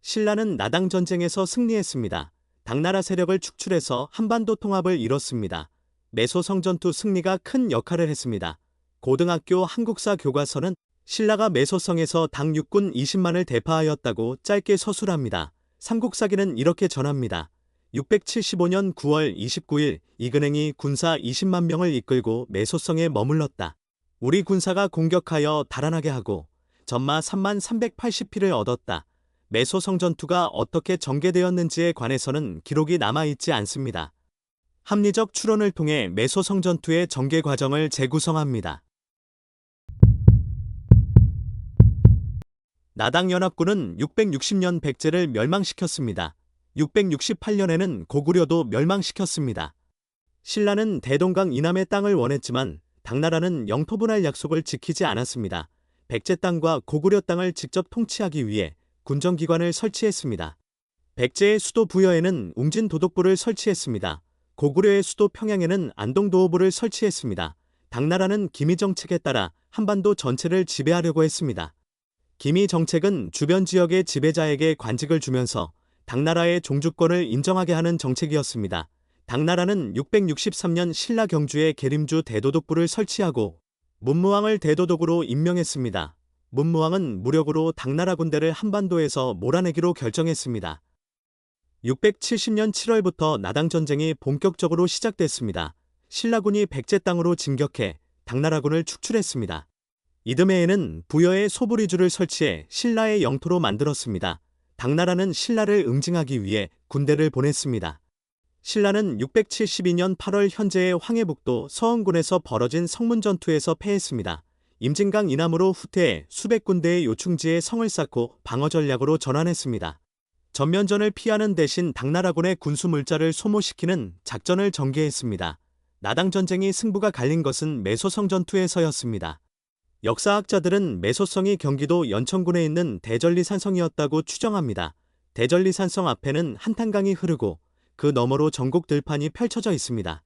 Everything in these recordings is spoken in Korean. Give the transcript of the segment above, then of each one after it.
신라는 나당 전쟁에서 승리했습니다. 당나라 세력을 축출해서 한반도 통합을 이뤘습니다. 매소 성전투 승리가 큰 역할을 했습니다. 고등학교 한국사 교과서는 신라가 매소성에서 당 육군 20만을 대파하였다고 짧게 서술합니다. 삼국사기는 이렇게 전합니다. 675년 9월 29일 이근행이 군사 20만 명을 이끌고 매소성에 머물렀다. 우리 군사가 공격하여 달아나게 하고 전마 3만 380피를 얻었다. 매소성 전투가 어떻게 전개되었는지에 관해서는 기록이 남아있지 않습니다. 합리적 추론을 통해 매소성 전투의 전개 과정을 재구성합니다. 나당연합군은 660년 백제를 멸망시켰습니다. 668년에는 고구려도 멸망시켰습니다. 신라는 대동강 이남의 땅을 원했지만 당나라는 영토 분할 약속을 지키지 않았습니다. 백제 땅과 고구려 땅을 직접 통치하기 위해 군정기관을 설치했습니다. 백제의 수도 부여에는 웅진도독부를 설치했습니다. 고구려의 수도 평양에는 안동도호부를 설치했습니다. 당나라는 기미 정책에 따라 한반도 전체를 지배하려고 했습니다. 기미 정책은 주변 지역의 지배자에게 관직을 주면서 당나라의 종주권을 인정하게 하는 정책이었습니다. 당나라는 663년 신라 경주에 계림주 대도독부를 설치하고 문무왕을 대도독으로 임명했습니다. 문무왕은 무력으로 당나라 군대를 한반도에서 몰아내기로 결정했습니다. 670년 7월부터 나당전쟁이 본격적으로 시작됐습니다. 신라군이 백제 땅으로 진격해 당나라군을 축출했습니다. 이듬해에는 부여에 소부리주를 설치해 신라의 영토로 만들었습니다. 당나라는 신라를 응징하기 위해 군대를 보냈습니다. 신라는 672년 8월 현재의 황해북도 서원군에서 벌어진 성문전투에서 패했습니다. 임진강 이남으로 후퇴해 수백 군대의 요충지에 성을 쌓고 방어 전략으로 전환했습니다. 전면전을 피하는 대신 당나라군의 군수물자를 소모시키는 작전을 전개했습니다. 나당전쟁이 승부가 갈린 것은 매소성 전투에서였습니다. 역사학자들은 매소성이 경기도 연천군에 있는 대전리산성이었다고 추정합니다. 대전리산성 앞에는 한탄강이 흐르고 그 너머로 전국 들판이 펼쳐져 있습니다.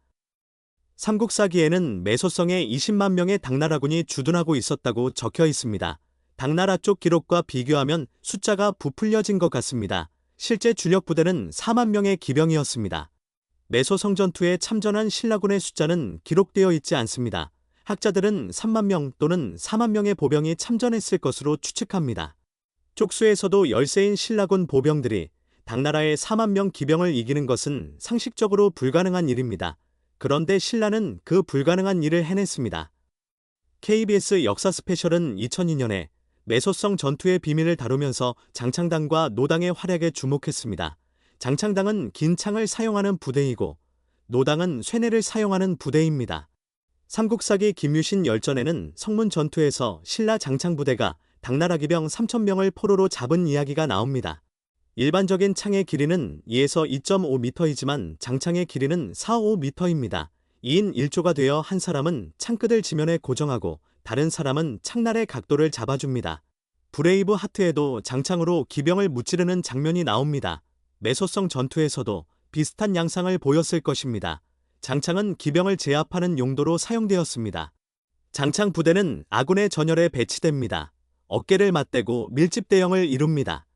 삼국사기에는 매소성에 20만 명의 당나라군이 주둔하고 있었다고 적혀 있습니다. 당나라 쪽 기록과 비교하면 숫자가 부풀려진 것 같습니다. 실제 주력 부대는 4만 명의 기병이었습니다. 매소성 전투에 참전한 신라군의 숫자는 기록되어 있지 않습니다. 학자들은 3만 명 또는 4만 명의 보병이 참전했을 것으로 추측합니다. 쪽수에서도 열세인 신라군 보병들이 당나라의 4만 명 기병을 이기는 것은 상식적으로 불가능한 일입니다. 그런데 신라는 그 불가능한 일을 해냈습니다. KBS 역사 스페셜은 2002년에 매소성 전투의 비밀을 다루면서 장창당과 노당의 활약에 주목했습니다. 장창당은 긴 창을 사용하는 부대이고 노당은 쇠뇌를 사용하는 부대입니다. 삼국사기 김유신 열전에는 성문 전투에서 신라 장창부대가 당나라 기병 3,000명을 포로로 잡은 이야기가 나옵니다. 일반적인 창의 길이는 2에서 2.5m이지만 장창의 길이는 4-5m입니다. 2인 1조가 되어 한 사람은 창끝을 지면에 고정하고 다른 사람은 창날의 각도를 잡아줍니다. 브레이브 하트에도 장창으로 기병을 무찌르는 장면이 나옵니다. 매소성 전투에서도 비슷한 양상을 보였을 것입니다. 장창은 기병을 제압하는 용도로 사용되었습니다. 장창 부대는 아군의 전열에 배치됩니다. 어깨를 맞대고 밀집대형을 이룹니다.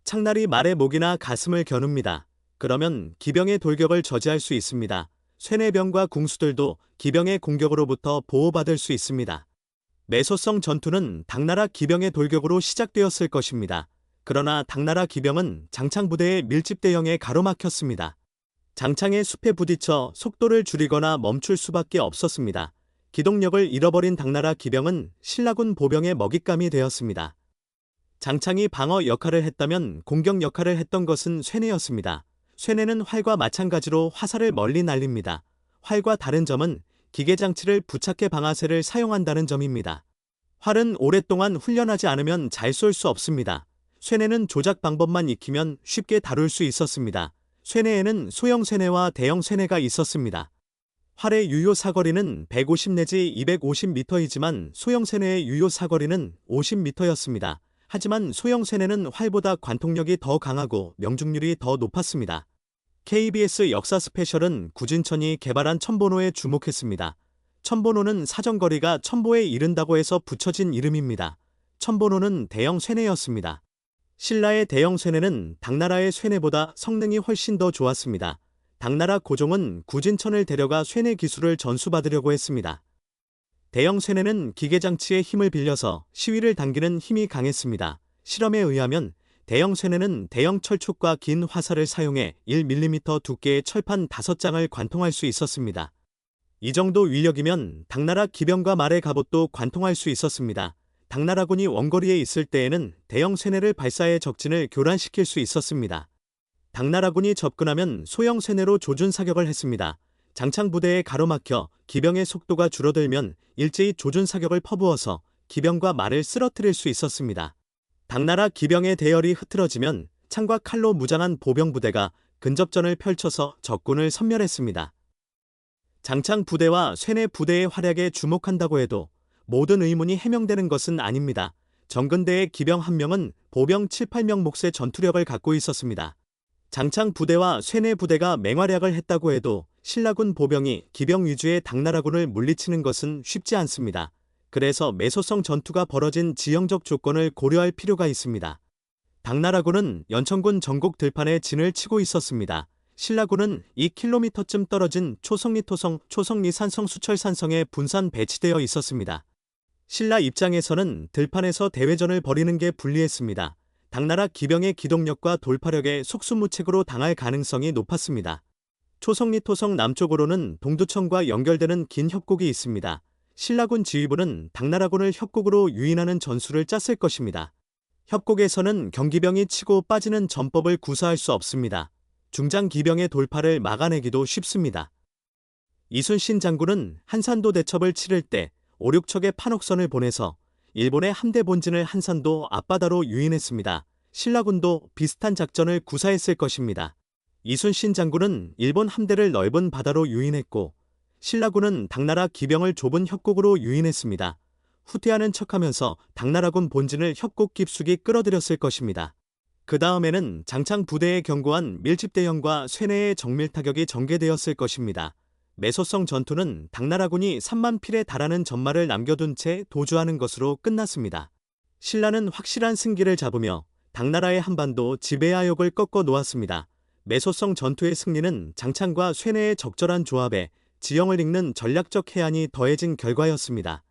창날이 말의 목이나 가슴을 겨눕니다. 그러면 기병의 돌격을 저지할 수 있습니다. 쇠뇌병과 궁수들도 기병의 공격으로부터 보호받을 수 있습니다. 매소성 전투는 당나라 기병의 돌격으로 시작되었을 것입니다. 그러나 당나라 기병은 장창 부대의 밀집대형에 가로막혔습니다. 장창의 숲에 부딪혀 속도를 줄이거나 멈출 수밖에 없었습니다. 기동력을 잃어버린 당나라 기병은 신라군 보병의 먹잇감이 되었습니다. 장창이 방어 역할을 했다면 공격 역할을 했던 것은 쇠뇌였습니다. 쇠뇌는 활과 마찬가지로 화살을 멀리 날립니다. 활과 다른 점은 기계장치를 부착해 방아쇠를 사용한다는 점입니다. 활은 오랫동안 훈련하지 않으면 잘 쏠 수 없습니다. 쇠뇌는 조작 방법만 익히면 쉽게 다룰 수 있었습니다. 쇠뇌에는 소형 쇠뇌와 대형 쇠뇌가 있었습니다. 활의 유효 사거리는 150 내지 250m이지만 소형 쇠뇌의 유효 사거리는 50m였습니다. 하지만 소형 쇠뇌는 활보다 관통력이 더 강하고 명중률이 더 높았습니다. KBS 역사 스페셜은 구진천이 개발한 천보노에 주목했습니다. 천보노는 사정거리가 천보에 이른다고 해서 붙여진 이름입니다. 천보노는 대형 쇠뇌였습니다. 신라의 대형 쇠뇌는 당나라의 쇠뇌보다 성능이 훨씬 더 좋았습니다. 당나라 고종은 구진천을 데려가 쇠뇌 기술을 전수받으려고 했습니다. 대형 쇠뇌는 기계장치의 힘을 빌려서 시위를 당기는 힘이 강했습니다. 실험에 의하면 대형 쇠뇌는 대형 철축과 긴 화살을 사용해 1mm 두께의 철판 5장을 관통할 수 있었습니다. 이 정도 위력이면 당나라 기병과 말의 갑옷도 관통할 수 있었습니다. 당나라군이 원거리에 있을 때에는 대형 쇠뇌를 발사해 적진을 교란시킬 수 있었습니다. 당나라군이 접근하면 소형 쇠뇌로 조준 사격을 했습니다. 장창 부대에 가로막혀 기병의 속도가 줄어들면 일제히 조준 사격을 퍼부어서 기병과 말을 쓰러뜨릴 수 있었습니다. 당나라 기병의 대열이 흐트러지면 창과 칼로 무장한 보병 부대가 근접전을 펼쳐서 적군을 섬멸했습니다. 장창 부대와 쇠뇌 부대의 활약에 주목한다고 해도 모든 의문이 해명되는 것은 아닙니다. 정근대의 기병 한 명은 보병 7, 8명 몫의 전투력을 갖고 있었습니다. 장창 부대와 쇠뇌 부대가 맹활약을 했다고 해도 신라군 보병이 기병 위주의 당나라군을 물리치는 것은 쉽지 않습니다. 그래서 매소성 전투가 벌어진 지형적 조건을 고려할 필요가 있습니다. 당나라군은 연천군 전곡 들판에 진을 치고 있었습니다. 신라군은 2km쯤 떨어진 초성리토성, 초성리산성 수철산성에 분산 배치되어 있었습니다. 신라 입장에서는 들판에서 대회전을 벌이는 게 불리했습니다. 당나라 기병의 기동력과 돌파력에 속수무책으로 당할 가능성이 높았습니다. 초성리토성 남쪽으로는 동두천과 연결되는 긴 협곡이 있습니다. 신라군 지휘부는 당나라군을 협곡으로 유인하는 전술을 짰을 것입니다. 협곡에서는 경기병이 치고 빠지는 전법을 구사할 수 없습니다. 중장 기병의 돌파를 막아내기도 쉽습니다. 이순신 장군은 한산도 대첩을 치를 때 5, 6척의 판옥선을 보내서 일본의 함대 본진을 한산도 앞바다로 유인했습니다. 신라군도 비슷한 작전을 구사했을 것입니다. 이순신 장군은 일본 함대를 넓은 바다로 유인했고 신라군은 당나라 기병을 좁은 협곡으로 유인했습니다. 후퇴하는 척하면서 당나라군 본진을 협곡 깊숙이 끌어들였을 것입니다. 그 다음에는 장창 부대에 견고한 밀집대형과 쇠뇌의 정밀 타격이 전개되었을 것입니다. 매소성 전투는 당나라군이 3만 필에 달하는 전말을 남겨둔 채 도주하는 것으로 끝났습니다. 신라는 확실한 승기를 잡으며 당나라의 한반도 지배하역을 꺾어 놓았습니다. 매소성 전투의 승리는 장창과 쇠뇌의 적절한 조합에 지형을 읽는 전략적 해안이 더해진 결과였습니다.